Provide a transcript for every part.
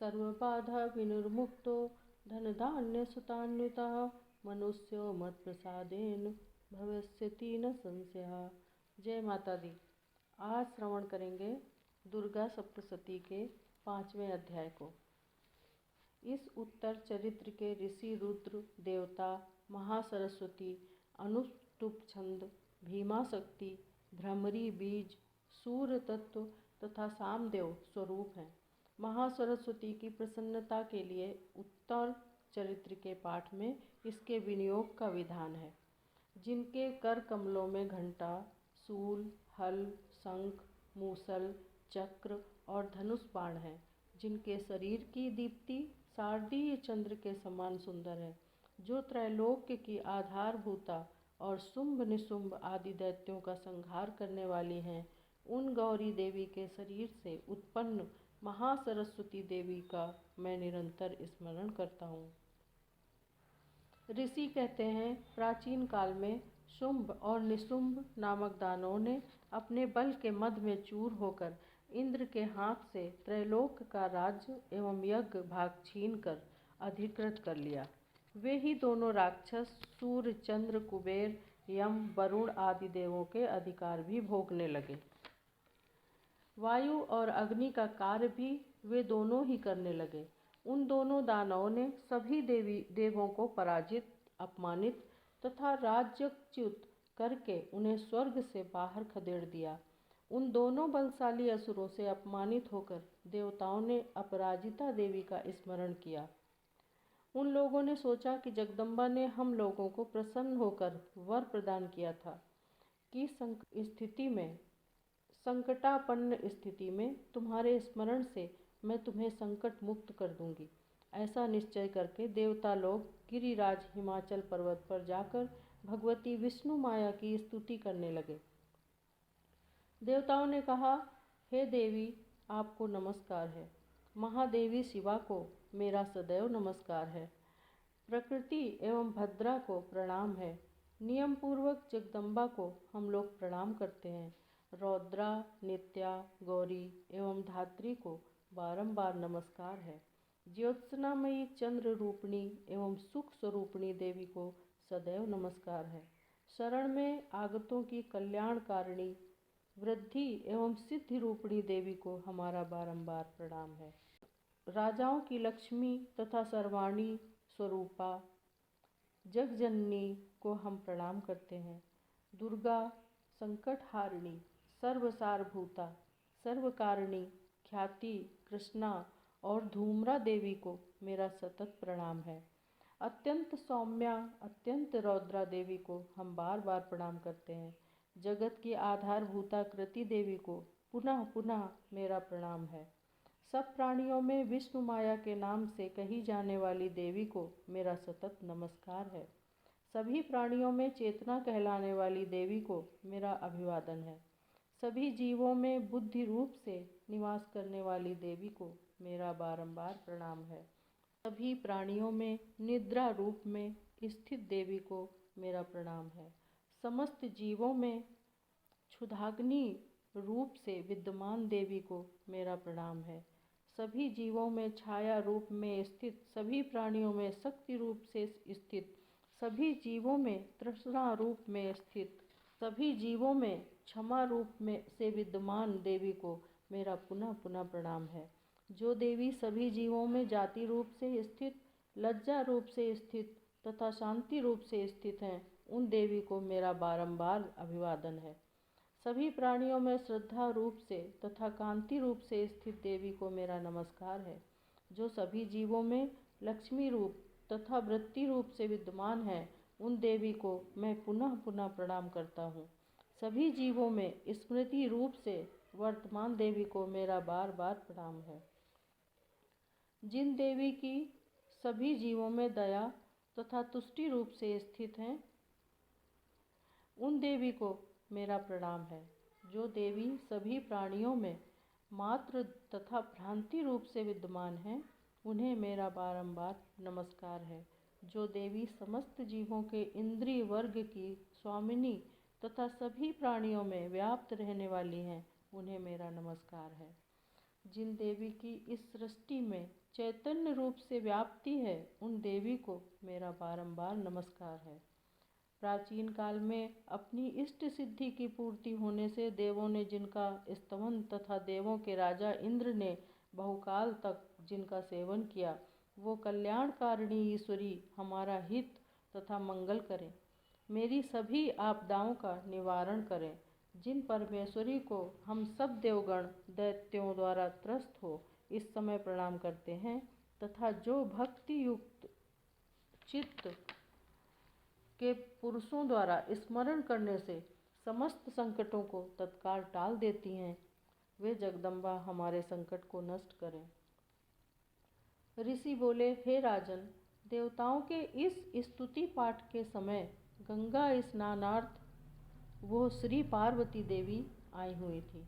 सर्वबाधा विनिर्मुक्तो धनधान्य सुतान्वितः मनुष्यो मत्प्रसादेन भविष्यति न संशयः। जय माता दी। आज श्रवण करेंगे दुर्गा सप्तशती के 5वें अध्याय को। इस उत्तर चरित्र के ऋषि रुद्र देवता, महासरस्वती, अनुष्टुप छंद, भीमा शक्ति, भ्रमरी बीज, सूर्य तत्व तथा सामदेव स्वरूप हैं। महासरस्वती की प्रसन्नता के लिए उत्तर चरित्र के पाठ में इसके विनियोग का विधान है। जिनके कर कमलों में घंटा, शूल, हल, शंख, मूसल, चक्र और धनुष बाण है, जिनके शरीर की दीप्ति शारदीय चंद्र के समान सुंदर है, जो त्रैलोक्य की आधारभूता और शुंभ निशुंभ आदि दैत्यों का संहार करने वाली हैं, उन गौरी देवी के शरीर से उत्पन्न महासरस्वती देवी का मैं निरंतर स्मरण करता हूँ। ऋषि कहते हैं, प्राचीन काल में शुंभ और निशुंभ नामक दानवों ने अपने बल के मद में चूर होकर इंद्र के हाथ से त्रैलोक का राज्य एवं यज्ञ भाग छीनकर अधिकृत कर लिया। वे ही दोनों राक्षस सूर्य, चंद्र, कुबेर, यम, वरुण आदि देवों के अधिकार भी भोगने लगे। वायु और अग्नि का कार्य भी वे दोनों ही करने लगे। उन दोनों दानवों ने सभी देवों को पराजित, अपमानित तथा राज्यच्युत करके उन्हें स्वर्ग से बाहर खदेड़ दिया। उन दोनों बलशाली असुरों से अपमानित होकर देवताओं ने अपराजिता देवी का स्मरण किया। उन लोगों ने सोचा कि जगदम्बा ने हम लोगों को प्रसन्न होकर वर प्रदान किया था कि संकटापन्न स्थिति में तुम्हारे स्मरण से मैं तुम्हें संकट मुक्त कर दूंगी। ऐसा निश्चय करके देवता लोग गिरिराज हिमाचल पर्वत पर जाकर भगवती विष्णु माया की स्तुति करने लगे। देवताओं ने कहा, हे देवी, आपको नमस्कार है। महादेवी शिवा को मेरा सदैव नमस्कार है। प्रकृति एवं भद्रा को प्रणाम है। नियम पूर्वक जगदम्बा को हम लोग प्रणाम करते हैं। रौद्रा, नित्या, गौरी एवं धात्री को बारंबार नमस्कार है। ज्योत्सनामयी चंद्र रूपिणी एवं सुख स्वरूपिणी देवी को सदैव नमस्कार है। शरण में आगतों की कल्याणकारिणी, वृद्धि एवं सिद्धि रूपिणी देवी को हमारा बारंबार प्रणाम है। राजाओं की लक्ष्मी तथा सर्वाणी स्वरूपा जगजननी को हम प्रणाम करते हैं। दुर्गा, संकटहारिणी, सर्वसारभूता, सर्वकारिणी, ख्याति, कृष्णा और धूम्रा देवी को मेरा सतत प्रणाम है। अत्यंत सौम्या, अत्यंत रौद्रा देवी को हम बार बार प्रणाम करते हैं। जगत की आधारभूता कृति देवी को पुनः पुनः मेरा प्रणाम है। सब प्राणियों में विष्णु माया के नाम से कही जाने वाली देवी को मेरा सतत नमस्कार है। सभी प्राणियों में चेतना कहलाने वाली देवी को मेरा अभिवादन है। सभी जीवों में बुद्धि रूप से निवास करने वाली देवी को मेरा बारंबार प्रणाम है। सभी प्राणियों में निद्रा रूप में स्थित देवी को मेरा प्रणाम है। समस्त जीवों में क्षुधाग्नि रूप से विद्यमान देवी को मेरा प्रणाम है। सभी जीवों में छाया रूप में स्थित, सभी प्राणियों में शक्ति रूप से स्थित, सभी जीवों में तृष्णा रूप में स्थित, सभी जीवों में क्षमा रूप में से विद्यमान देवी को मेरा पुनः पुनः प्रणाम है। जो देवी सभी जीवों में जाति रूप से स्थित, लज्जा रूप से स्थित तथा शांति रूप से स्थित हैं, उन देवी को मेरा बारंबार अभिवादन है। सभी प्राणियों में श्रद्धा रूप से तथा कांति रूप से स्थित देवी को मेरा नमस्कार है। जो सभी जीवों में लक्ष्मी रूप तथा वृत्ति रूप से विद्यमान है, उन देवी को मैं पुनः पुनः प्रणाम करता हूँ। सभी जीवों में स्मृति रूप से वर्तमान देवी को मेरा बार बार प्रणाम है। जिन देवी की सभी जीवों में दया तथा तुष्टि रूप से स्थित हैं, उन देवी को मेरा प्रणाम है। जो देवी सभी प्राणियों में मात्र तथा भ्रांति रूप से विद्यमान हैं, उन्हें मेरा बारंबार नमस्कार है। जो देवी समस्त जीवों के इंद्रिय वर्ग की स्वामिनी तथा सभी प्राणियों में व्याप्त रहने वाली हैं, उन्हें मेरा नमस्कार है। जिन देवी की इस सृष्टि में चैतन्य रूप से व्याप्ति है, उन देवी को मेरा बारंबार नमस्कार है। प्राचीन काल में अपनी इष्ट सिद्धि की पूर्ति होने से देवों ने जिनका स्तवन तथा देवों के राजा इंद्र ने बहुकाल तक जिनका सेवन किया, वो कल्याणकारिणी ईश्वरी हमारा हित तथा मंगल करें, मेरी सभी आपदाओं का निवारण करें। जिन परमेश्वरी को हम सब देवगण दैत्यों द्वारा त्रस्त हो इस समय प्रणाम करते हैं तथा जो भक्ति युक्त चित्त के पुरुषों द्वारा स्मरण करने से समस्त संकटों को तत्काल टाल देती हैं, वे जगदम्बा हमारे संकट को नष्ट करें। ऋषि बोले, हे राजन, देवताओं के इस स्तुति पाठ के समय गंगा स्नानार्थ वो श्री पार्वती देवी आई हुई थी।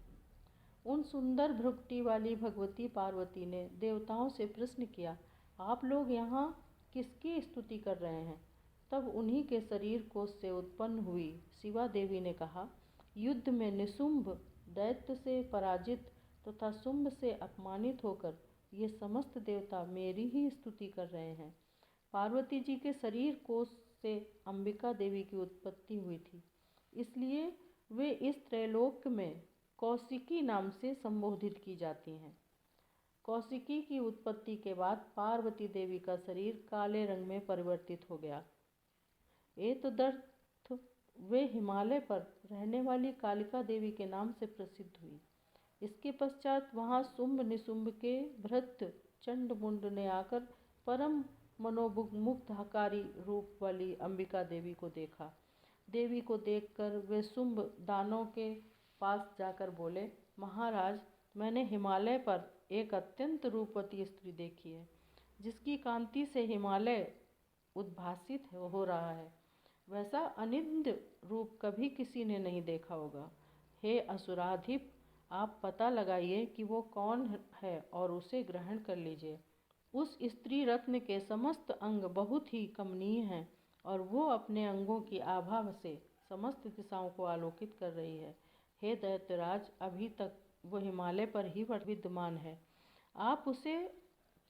उन सुंदर भ्रुकुटी वाली भगवती पार्वती ने देवताओं से प्रश्न किया, आप लोग यहाँ किसकी स्तुति कर रहे हैं? तब उन्हीं के शरीर कोश से उत्पन्न हुई शिवा देवी ने कहा, युद्ध में निशुंभ दैत्य से पराजित तथा शुंभ से अपमानित होकर ये समस्त देवता मेरी ही स्तुति कर रहे हैं। पार्वती जी के शरीर कोश से अंबिका देवी की उत्पत्ति हुई थी, इसलिए वे इस त्रैलोक में कौशिकी नाम से संबोधित की जाती हैं। कौशिकी की उत्पत्ति के बाद पार्वती देवी का शरीर काले रंग में परिवर्तित हो गया। एतदर्थ वे हिमालय पर रहने वाली कालिका देवी के नाम से प्रसिद्ध हुई। इसके पश्चात वहाँ शुंभ निशुंभ के भृत्य चंडमुंड ने आकर परम मनोमुग्धकारी रूप वाली अंबिका देवी को देखा। देवी को देखकर वे शुंभ दानों के पास जाकर बोले, महाराज, मैंने हिमालय पर एक अत्यंत रूपवती स्त्री देखी है, जिसकी कांति से हिमालय उद्भासित हो रहा है। वैसा अनिंद रूप कभी किसी ने नहीं देखा होगा। हे असुराधिप, आप पता लगाइए कि वो कौन है और उसे ग्रहण कर लीजिए। उस स्त्री रत्न के समस्त अंग बहुत ही कमनीय हैं और वो अपने अंगों की आभा से समस्त दिशाओं को आलोकित कर रही है। हे दैत्यराज, अभी तक वो हिमालय पर ही विद्यमान है, आप उसे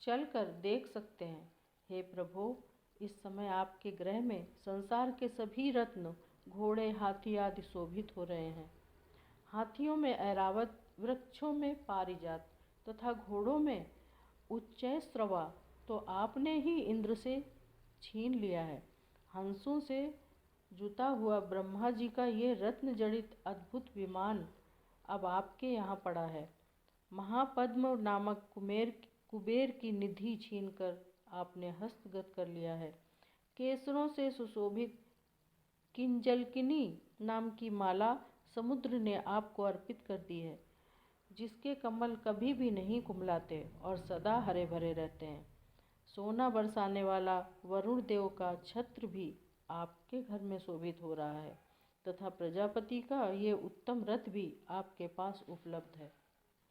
चलकर देख सकते हैं। हे प्रभु, इस समय आपके ग्रह में संसार के सभी रत्न, घोड़े, हाथी आदि शोभित हो रहे हैं। हाथियों में ऐरावत, वृक्षों में पारिजात तथा घोड़ों में उच्चैःश्रवा तो आपने ही इंद्र से छीन लिया है। हंसों से जुता हुआ ब्रह्मा जी का ये रत्न जड़ित अद्भुत विमान अब आपके यहाँ पड़ा है। महापद्म नामक कुबेर की निधि छीनकर आपने हस्तगत कर लिया है। केसरों से सुशोभित किंजलकिनी नाम की माला समुद्र ने आपको अर्पित कर दी है, जिसके कमल कभी भी नहीं कुमलाते और सदा हरे भरे रहते हैं। सोना बरसाने वाला वरुण देव का छत्र भी आपके घर में शोभित हो रहा है तथा प्रजापति का ये उत्तम रथ भी आपके पास उपलब्ध है।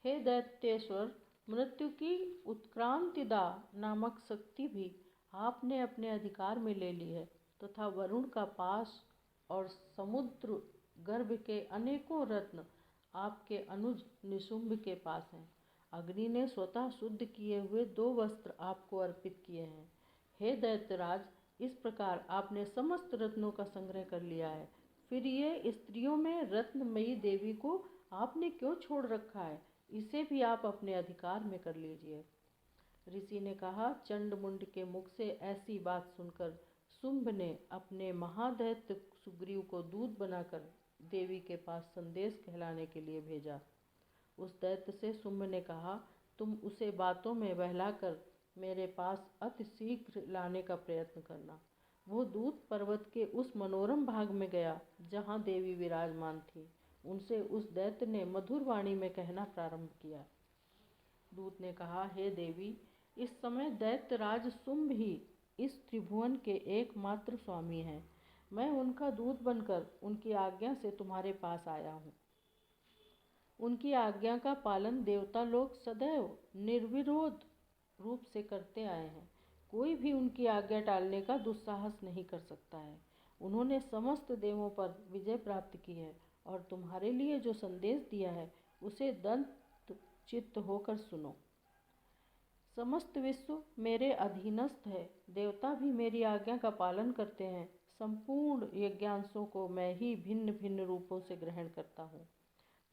हे दैत्येश्वर, मृत्यु की उत्क्रांतिदा नामक शक्ति भी आपने अपने अधिकार में ले ली है तथा वरुण का पास और समुद्र गर्भ के अनेकों रत्न आपके अनुज निशुंभ के पास हैं। अग्नि ने स्वतः शुद्ध किए हुए 2 वस्त्र आपको अर्पित किए हैं। हे दैत्यराज, इस प्रकार आपने समस्त रत्नों का संग्रह कर लिया है, फिर ये स्त्रियों में रत्नमयी देवी को आपने क्यों छोड़ रखा है? इसे भी आप अपने अधिकार में कर लीजिए। ऋषि ने कहा, चंडमुंड के मुख से ऐसी बात सुनकर शुंभ ने अपने महादैत्य सुग्रीव को दूत बनाकर देवी के पास संदेश कहलाने के लिए भेजा। उस दैत्य से शुंभ ने कहा, तुम उसे बातों में बहलाकर मेरे पास अति शीघ्र लाने का प्रयत्न करना। वो दूत पर्वत के उस मनोरम भाग में गया जहाँ देवी विराजमान थी। उनसे उस दैत्य ने मधुर वाणी में कहना प्रारंभ किया। दूत ने कहा, हे देवी, इस समय दैत्यराज शुंभ ही इस त्रिभुवन के एकमात्र स्वामी हैं। मैं उनका दूत बनकर उनकी आज्ञा से तुम्हारे पास आया हूँ। उनकी आज्ञा का पालन देवता लोग सदैव निर्विरोध रूप से करते आए हैं। कोई भी उनकी आज्ञा टालने का दुस्साहस नहीं कर सकता है। उन्होंने समस्त देवों पर विजय प्राप्त की है और तुम्हारे लिए जो संदेश दिया है उसे दंत चित्त होकर सुनो। समस्त विश्व मेरे अधीनस्थ है, देवता भी मेरी आज्ञा का पालन करते हैं। संपूर्ण यज्ञांशों को मैं ही भिन्न भिन्न रूपों से ग्रहण करता हूँ।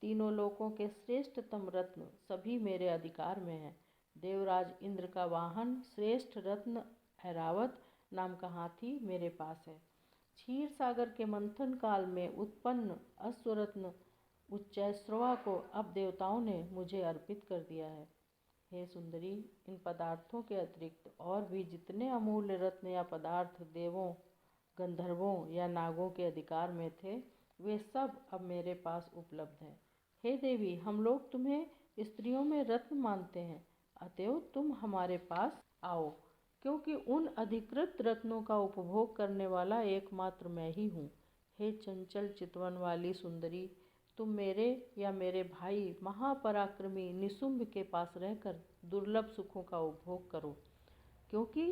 तीनों लोकों के श्रेष्ठतम रत्न सभी मेरे अधिकार में हैं। देवराज इंद्र का वाहन श्रेष्ठ रत्न ऐरावत नाम का हाथी मेरे पास है। क्षीर सागर के मंथन काल में उत्पन्न अश्वरत्न उच्चैश्रवा को अब देवताओं ने मुझे अर्पित कर दिया है। हे सुंदरी, इन पदार्थों के अतिरिक्त और भी जितने अमूल्य रत्न या पदार्थ देवों, गंधर्वों या नागों के अधिकार में थे, वे सब अब मेरे पास उपलब्ध हैं। हे देवी, हम लोग तुम्हें स्त्रियों में रत्न मानते हैं, अतएव तुम हमारे पास आओ, क्योंकि उन अधिकृत रत्नों का उपभोग करने वाला एकमात्र मैं ही हूँ। हे चंचल चितवन वाली सुंदरी, तुम मेरे या मेरे भाई महापराक्रमी निशुंभ के पास रहकर दुर्लभ सुखों का उपभोग करो, क्योंकि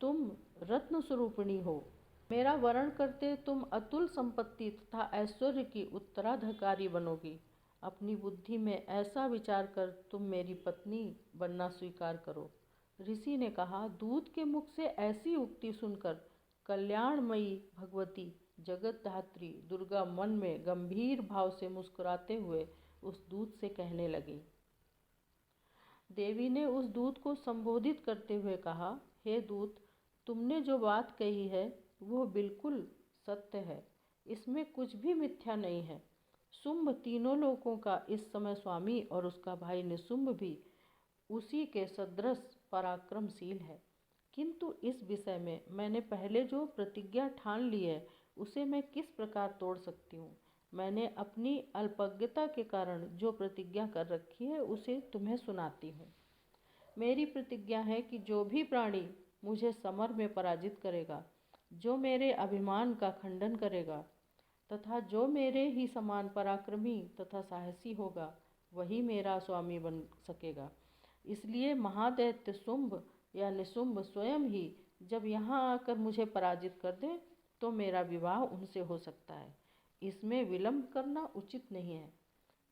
तुम रत्न स्वरूपिणी हो। मेरा वरण करते तुम अतुल संपत्ति तथा ऐश्वर्य की उत्तराधिकारी बनोगी। अपनी बुद्धि में ऐसा विचार कर तुम मेरी पत्नी बनना स्वीकार करो। ऋषि ने कहा, दूत के मुख से ऐसी उक्ति सुनकर कल्याणमयी भगवती जगत धात्री दुर्गा मन में गंभीर भाव से मुस्कुराते हुए उस दूत से कहने लगी। देवी ने उस दूत को संबोधित करते हुए कहा, हे दूत, तुमने जो बात कही है वो बिल्कुल सत्य है, इसमें कुछ भी मिथ्या नहीं है। शुंभ तीनों लोकों का इस समय स्वामी और उसका भाई निशुंभ भी उसी के सदृश पराक्रमशील है, किंतु इस विषय में मैंने पहले जो प्रतिज्ञा ठान ली है उसे मैं किस प्रकार तोड़ सकती हूँ। मैंने अपनी अल्पज्ञता के कारण जो प्रतिज्ञा कर रखी है उसे तुम्हें सुनाती हूँ। मेरी प्रतिज्ञा है कि जो भी प्राणी मुझे समर में पराजित करेगा, जो मेरे अभिमान का खंडन करेगा तथा जो मेरे ही समान पराक्रमी तथा साहसी होगा, वही मेरा स्वामी बन सकेगा। इसलिए महादैत्य शुंभ या निशुंभ स्वयं ही जब यहाँ आकर मुझे पराजित कर दे तो मेरा विवाह उनसे हो सकता है। इसमें विलंब करना उचित नहीं है।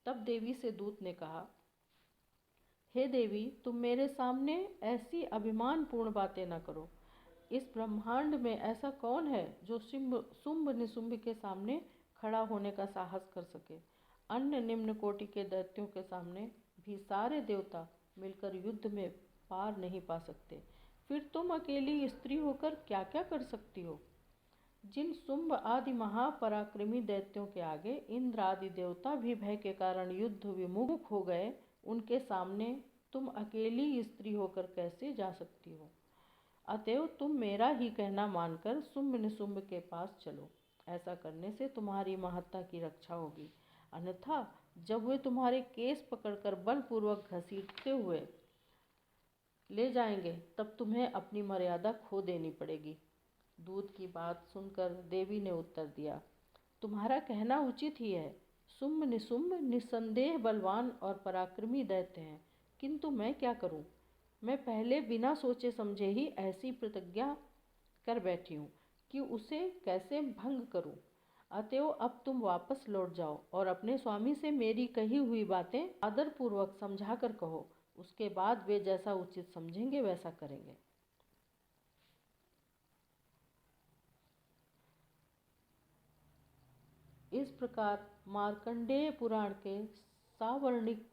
तब देवी से दूत ने कहा, हे देवी, तुम मेरे सामने ऐसी अभिमानपूर्ण बातें न करो। इस ब्रह्मांड में ऐसा कौन है जो शुंभ निशुंभ के सामने खड़ा होने का साहस कर सके। अन्य निम्न कोटि के दैत्यों के सामने भी सारे देवता मिलकर युद्ध में पार नहीं पा सकते, फिर तुम अकेली स्त्री होकर क्या क्या कर सकती हो। जिन शुंभ आदि महापराक्रमी दैत्यों के आगे इंद्र आदि देवता भी भय के कारण युद्ध विमुख हो गए, उनके सामने तुम अकेली स्त्री होकर कैसे जा सकती हो। अतएव तुम मेरा ही कहना मानकर शुंभ निशुंभ के पास चलो। ऐसा करने से तुम्हारी महत्ता की रक्षा होगी, अन्यथा जब वे तुम्हारे केस पकड़कर बलपूर्वक घसीटते हुए ले जाएंगे तब तुम्हें अपनी मर्यादा खो देनी पड़ेगी। दूत की बात सुनकर देवी ने उत्तर दिया, तुम्हारा कहना उचित ही है। शुंभ निशुंभ निस्संदेह बलवान और पराक्रमी दैत्य हैं, किंतु मैं क्या करूं। मैं पहले बिना सोचे समझे ही ऐसी प्रतिज्ञा कर बैठी हूँ कि उसे कैसे भंग करूं। अतएव अब तुम वापस लौट जाओ और अपने स्वामी से मेरी कही हुई बातें आदरपूर्वक समझा कर कहो। उसके बाद वे जैसा उचित समझेंगे वैसा करेंगे। इस प्रकार मार्कंडेय पुराण के सावर्णिक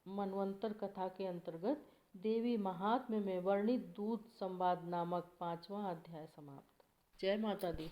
मनवंतर कथा के अंतर्गत देवी महात्म्य में वर्णित दूत संवाद नामक 5वां अध्याय समाप्त। जय माता दी।